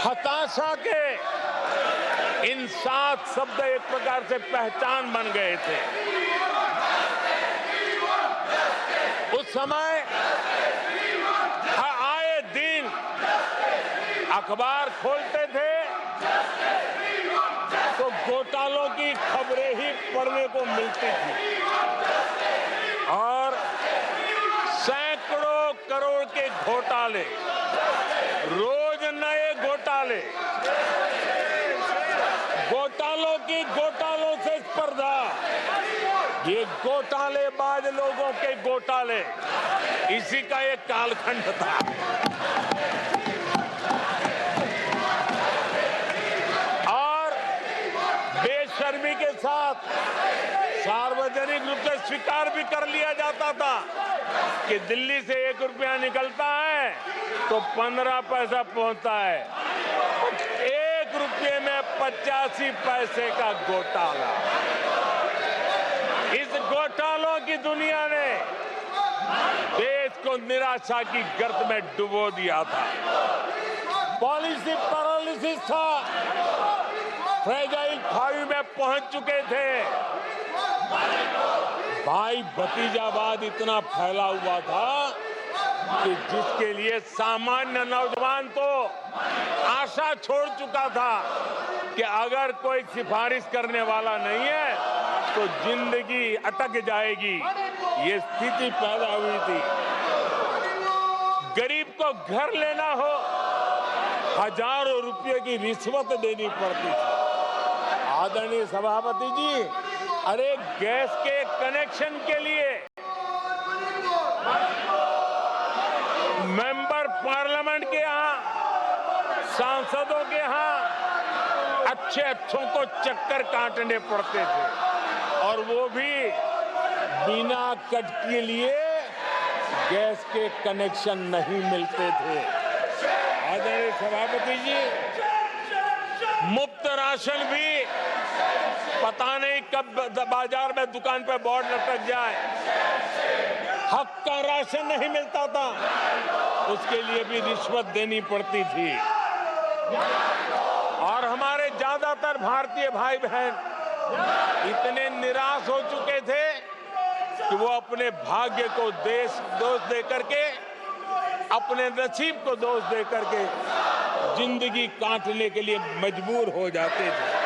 हताशा के इन 7 शब्द एक प्रकार से पहचान बन गए थे। उस समय आए दिन अखबार खोलते थे तो घोटालों की खबरें ही पढ़ने को मिलती थी और सैकड़ों करोड़ के घोटाले, रोज नए घोटाले, घोटालों से स्पर्धा, ये घोटालेबाज लोगों के घोटाले, इसी का एक कालखंड था। और बेशर्मी के साथ सार्वजनिक रूप से स्वीकार भी कर लिया जाता था कि दिल्ली से 1 रुपया निकलता है तो 15 पैसा पहुंचता है। 1 रुपये में 85 पैसे का घोटाला। इस घोटालों की दुनिया ने देश को निराशा की गर्त में डुबो दिया था। पॉलिसी पैरालिसिस था, फ्रेजाइल 5 में पहुंच चुके थे। भाई भतीजावाद इतना फैला हुआ था कि जिसके लिए सामान्य नौजवान तो आशा छोड़ चुका था कि अगर कोई सिफारिश करने वाला नहीं है तो जिंदगी अटक जाएगी। ये स्थिति पैदा हुई थी। गरीब को घर लेना हो, हजारों रुपए की रिश्वत देनी पड़ती थी। आदरणीय सभापति जी, अरे गैस के कनेक्शन के लिए मेंबर पार्लियामेंट के यहाँ, सांसदों के यहाँ अच्छों को चक्कर काटने पड़ते थे और वो भी बिना कट के लिए गैस के कनेक्शन नहीं मिलते थे। आदरणीय सभापति जी, मुफ्त राशन भी पता नहीं कब बाजार में दुकान पे बोर्ड लटक जाए, हक का राशन नहीं मिलता था, उसके लिए भी रिश्वत देनी पड़ती थी। और हमारे ज्यादातर भारतीय भाई बहन इतने निराश हो चुके थे कि वो अपने भाग्य को दोष दे करके, अपने नसीब को दोष दे करके जिंदगी काटने के लिए मजबूर हो जाते थे।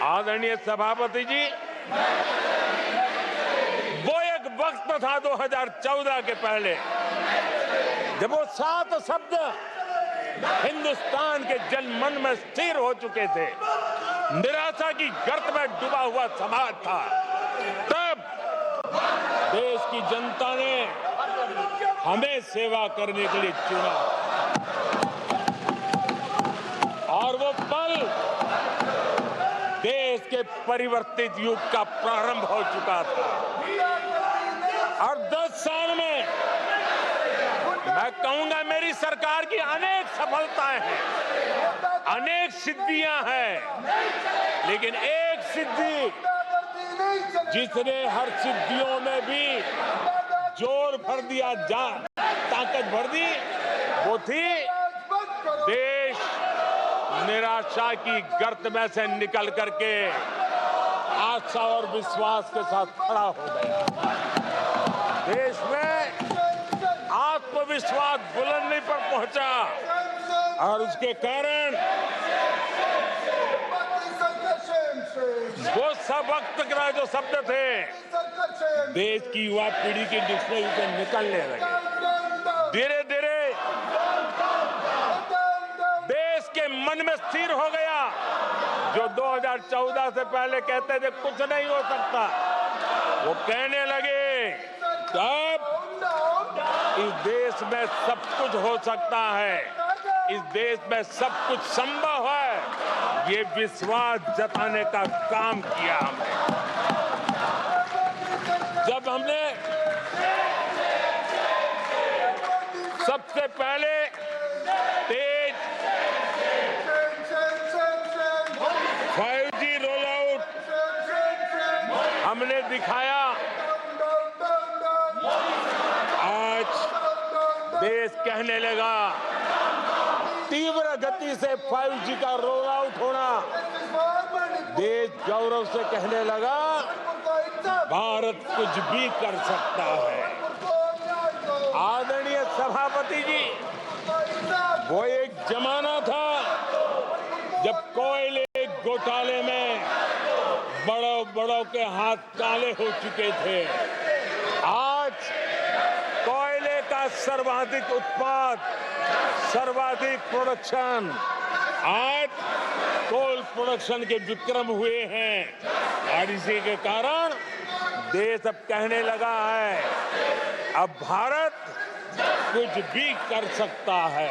आदरणीय सभापति जी, वो एक वक्त था 2014 के पहले जब वो 7 शब्द हिंदुस्तान के जनमन में स्थिर हो चुके थे। निराशा की गर्त में डूबा हुआ समाज था। तब देश की जनता ने हमें सेवा करने के लिए चुना और वो पल देश के परिवर्तित युग का प्रारंभ हो चुका था। और 10 साल में मैं कहूंगा मेरी सरकार की अनेक सफलताएं हैं, अनेक सिद्धियां हैं, लेकिन एक सिद्धि जिसने हर सिद्धियों में भी जोर भर दिया, ताकत भर दी, वो थी देश निराशा की गर्त में से निकल करके आशा और विश्वास के साथ खड़ा हो गया। देश में आत्मविश्वास बुलंदी पर पहुंचा और उसके कारण वो सब वक्त का जो शब्द थे देश की युवा पीढ़ी की डिक्शनरी से निकलने लगे। धीरे धीरे देश के मन में स्थिर हो गया। जो 2014 से पहले कहते थे कुछ नहीं हो सकता, वो कहने लगे तब इस देश में सब कुछ हो सकता है, इस देश में सब कुछ संभव है। ये विश्वास जताने का काम किया हमने। जब हमने सबसे पहले तेज 5G रोल आउट हमने दिखाया, आज देश कहने लगा तीव्र गति से 5G का रोल आउट होना, देश गौरव से कहने लगा भारत कुछ भी कर सकता है। आदरणीय सभापति जी, वो एक जमाना था जब कोयले घोटाले में बड़ों के हाथ काले हो चुके थे। आज कोयले का सर्वाधिक उत्पाद, सर्वाधिक प्रोडक्शन, आज कोल प्रोडक्शन के विक्रम हुए हैं और इसी के कारण देश अब कहने लगा है अब भारत कुछ भी कर सकता है।